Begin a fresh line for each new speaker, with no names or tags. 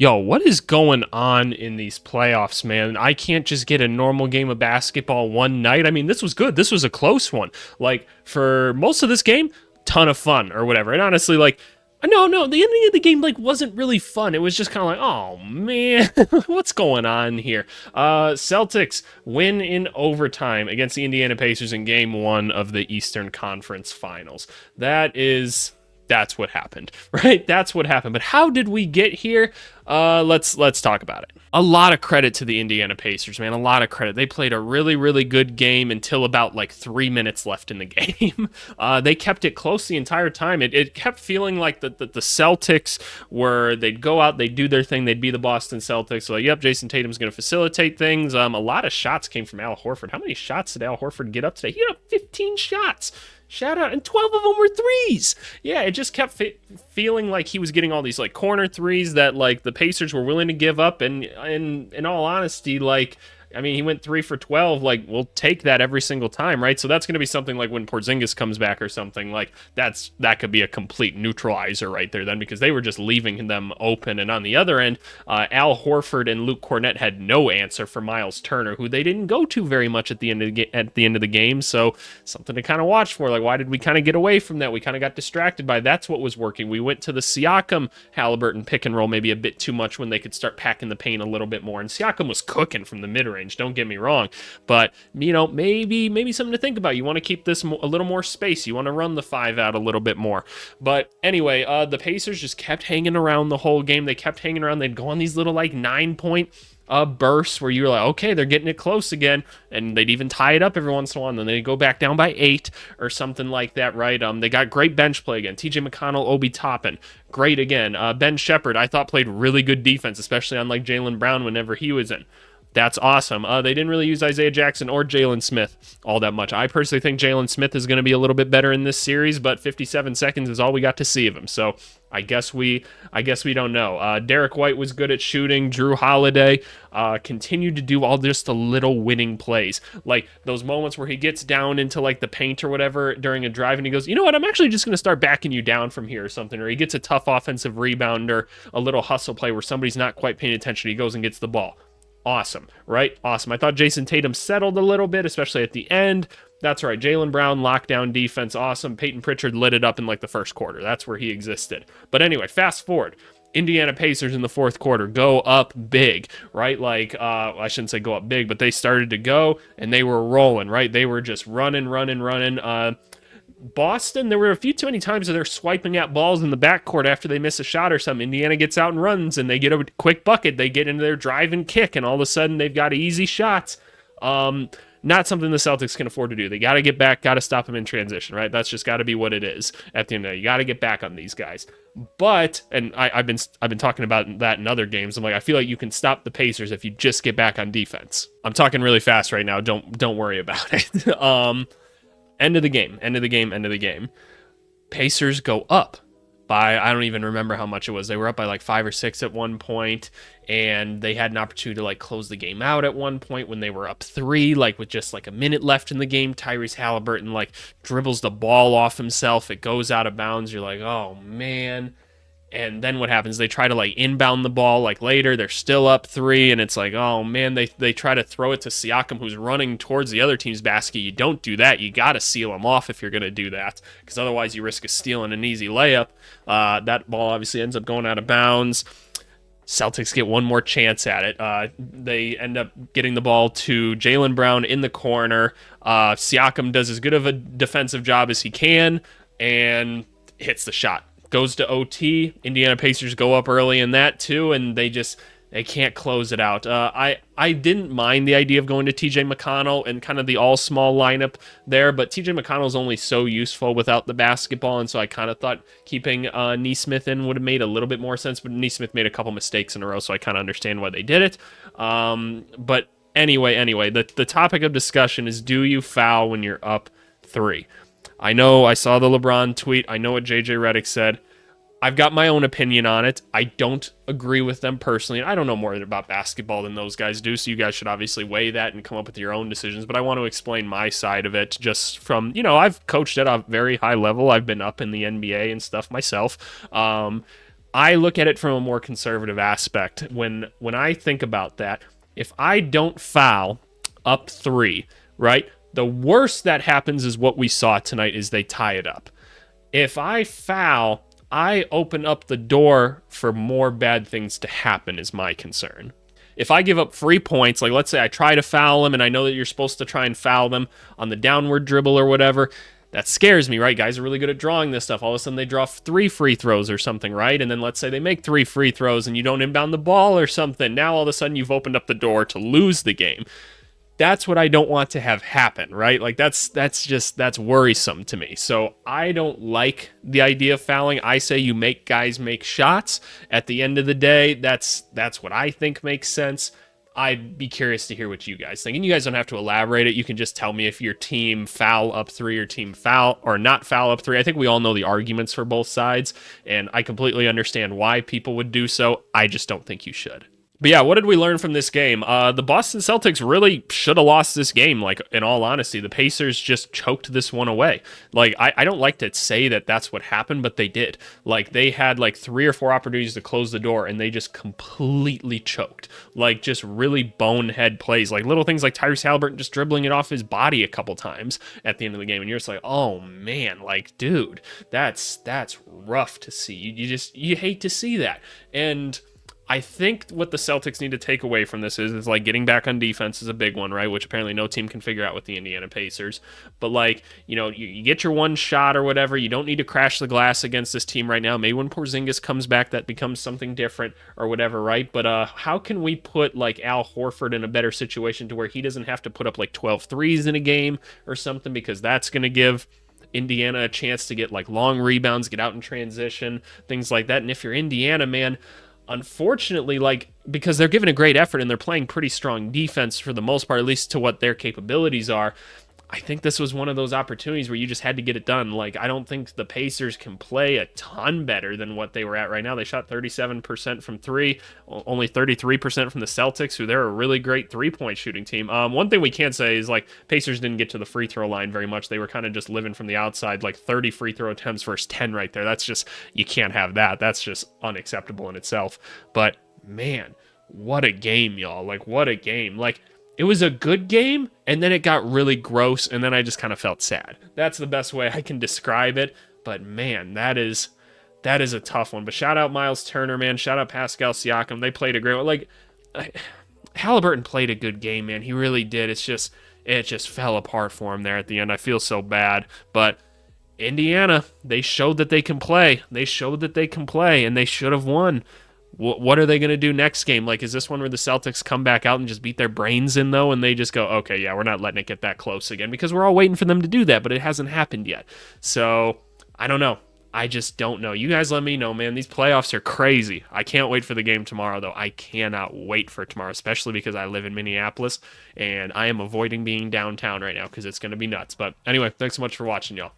Yo, what is going on in these playoffs, man? I can't just get a normal game of basketball one night. I mean, this was good. This was a close one. Like, for most of this game, ton of fun or whatever. And honestly, like, no, the ending of the game, like, wasn't really fun. It was just kind of like, oh, man, what's going on here? Celtics win in overtime against the Indiana Pacers in game one of the Eastern Conference Finals. That's what happened, right? That's what happened. But how did we get here? Let's talk about it. A lot of credit to the Indiana Pacers, man. A lot of credit. They played a really, really good game until about like 3 minutes left in the game. They kept it close the entire time. It kept feeling like the Celtics were, they'd go out, they'd do their thing, they'd be the Boston Celtics. So, yep, Jason Tatum's going to facilitate things. A lot of shots came from Al Horford. How many shots did Al Horford get up today? He had up 15 shots. Shout out, and 12 of them were threes. Yeah, it just kept feeling like he was getting all these like corner threes that like the Pacers were willing to give up. And in all honesty, like, I mean, he went 3 for 12. Like, we'll take that every single time, right? So that's going to be something like when Porzingis comes back or something. Like, that could be a complete neutralizer right there then, because they were just leaving them open. And on the other end, Al Horford and Luke Cornett had no answer for Miles Turner, who they didn't go to very much at the end of the game. So something to kind of watch for. Like, why did we kind of get away from that? We kind of got distracted by that's what was working. We went to the Siakam Halliburton pick and roll maybe a bit too much when they could start packing the paint a little bit more. And Siakam was cooking from the mid range. Don't get me wrong, but maybe something to think about. You want to keep this a little more space. You want to run the five out a little bit more. But anyway, the Pacers just kept hanging around the whole game. They kept hanging around. They'd go on these little like 9-point bursts where you were like, okay, they're getting it close again, and they'd even tie it up every once in a while, and then they'd go back down by 8 or something like that, right? They got great bench play again. TJ McConnell, Obi Toppin, great again. Ben Shepherd, I thought played really good defense, especially on like Jaylen Brown whenever he was in. That's awesome. They didn't really use Isaiah Jackson or Jalen Smith all that much. I personally think Jalen Smith is going to be a little bit better in this series, but 57 seconds is all we got to see of him. So I guess we don't know. Derek White was good at shooting. Drew Holiday continued to do all just the little winning plays, like those moments where he gets down into like the paint or whatever during a drive, and he goes, you know what, I'm actually just going to start backing you down from here or something. Or he gets a tough offensive rebound or a little hustle play where somebody's not quite paying attention. He goes and gets the ball. Awesome, right? Awesome. I thought Jason Tatum settled a little bit, especially at the end. That's right. Jaylen Brown, lockdown defense, awesome. Peyton Pritchard lit it up in like the first quarter. That's where he existed. But anyway, fast forward. Indiana Pacers in the fourth quarter go up big, right? Like, I shouldn't say go up big, but they started to go, and they were rolling, right? They were just running. Boston, there were a few too many times that they're swiping at balls in the backcourt after they miss a shot or something. Indiana gets out and runs, and they get a quick bucket. They get into their drive and kick, and all of a sudden they've got easy shots. Not something the Celtics can afford to do. They got to get back, got to stop them in transition, right? That's just got to be what it is at the end of the day. You got to get back on these guys. But, and I've been talking about that in other games. I'm like, I feel like you can stop the Pacers if you just get back on defense. I'm talking really fast right now. Don't worry about it. End of the game. Pacers go up by, I don't even remember how much it was. They were up by like 5 or 6 at one point, and they had an opportunity to like close the game out at one point when they were up 3, like with just like a minute left in the game. Tyrese Halliburton like dribbles the ball off himself. It goes out of bounds. You're like, oh man. And then what happens? They try to like inbound the ball like later. They're still up 3, and it's like, oh man, they try to throw it to Siakam, who's running towards the other team's basket. You don't do that. You got to seal him off if you're going to do that, because otherwise you risk stealing an easy layup. That ball obviously ends up going out of bounds. Celtics get one more chance at it. They end up getting the ball to Jaylen Brown in the corner. Siakam does as good of a defensive job as he can and hits the shot. Goes to OT. Indiana Pacers go up early in that too, and they can't close it out. I didn't mind the idea of going to TJ McConnell and kind of the all small lineup there, but TJ McConnell's only so useful without the basketball, and so I kind of thought keeping Nesmith in would have made a little bit more sense, but Nesmith made a couple mistakes in a row, so I kind of understand why they did it. But anyway, the topic of discussion is, do you foul when you're up 3? I know I saw the LeBron tweet. I know what JJ Redick said. I've got my own opinion on it. I don't agree with them personally. I don't know more about basketball than those guys do, so you guys should obviously weigh that and come up with your own decisions. But I want to explain my side of it just from, I've coached at a very high level. I've been up in the NBA and stuff myself. I look at it from a more conservative aspect. When I think about that, if I don't foul up 3, right? The worst that happens is what we saw tonight is they tie it up. If I foul, I open up the door for more bad things to happen is my concern. If I give up free points, like let's say I try to foul them and I know that you're supposed to try and foul them on the downward dribble or whatever, that scares me, right? Guys are really good at drawing this stuff. All of a sudden they draw 3 free throws or something, right? And then let's say they make 3 free throws and you don't inbound the ball or something. Now all of a sudden you've opened up the door to lose the game. That's what I don't want to have happen, right? Like that's worrisome to me. So I don't like the idea of fouling. I say you make guys make shots. At the end of the day, that's what I think makes sense. I'd be curious to hear what you guys think. And you guys don't have to elaborate it. You can just tell me if your team foul up 3 or team foul or not foul up 3. I think we all know the arguments for both sides, and I completely understand why people would do so. I just don't think you should. But yeah, what did we learn from this game? The Boston Celtics really should have lost this game, like, in all honesty. The Pacers just choked this one away. Like, I don't like to say that that's what happened, but they did. Like, they had, like, 3 or 4 opportunities to close the door, and they just completely choked. Like, just really bonehead plays. Like, little things like Tyrese Haliburton just dribbling it off his body a couple times at the end of the game. And you're just like, oh, man, like, dude, that's rough to see. You hate to see that. And I think what the Celtics need to take away from this is like getting back on defense is a big one, right? Which apparently no team can figure out with the Indiana Pacers. But like, you get your one shot or whatever. You don't need to crash the glass against this team right now. Maybe when Porzingis comes back, that becomes something different or whatever, right? But how can we put like Al Horford in a better situation to where he doesn't have to put up like 12 threes in a game or something, because that's going to give Indiana a chance to get like long rebounds, get out in transition, things like that. And if you're Indiana, man, unfortunately, like, because they're giving a great effort and they're playing pretty strong defense for the most part, at least to what their capabilities are, I think this was one of those opportunities where you just had to get it done. Like, I don't think the Pacers can play a ton better than what they were at right now. They shot 37% from 3, only 33% from the Celtics, who they're a really great three-point shooting team. One thing we can't say is, like, Pacers didn't get to the free throw line very much. They were kind of just living from the outside, like 30 free throw attempts versus 10 right there. That's just, you can't have that. That's just unacceptable in itself. But, man, what a game, y'all. Like, what a game. Like, it was a good game, and then it got really gross, and then I just kind of felt sad. That's the best way I can describe it, but man, that is a tough one. But shout out Miles Turner, man. Shout out Pascal Siakam. They played a great one. Like, Halliburton played a good game, man. He really did. It just fell apart for him there at the end. I feel so bad, but Indiana, they showed that they can play. They showed that they can play, and they should have won. What are they going to do next game? Like, is this one where the Celtics come back out and just beat their brains in, though, and they just go, okay, yeah, we're not letting it get that close again, because we're all waiting for them to do that, but it hasn't happened yet. So, I don't know. I just don't know. You guys let me know, man. These playoffs are crazy. I can't wait for the game tomorrow, though. I cannot wait for tomorrow, especially because I live in Minneapolis, and I am avoiding being downtown right now because it's going to be nuts. But anyway, thanks so much for watching, y'all.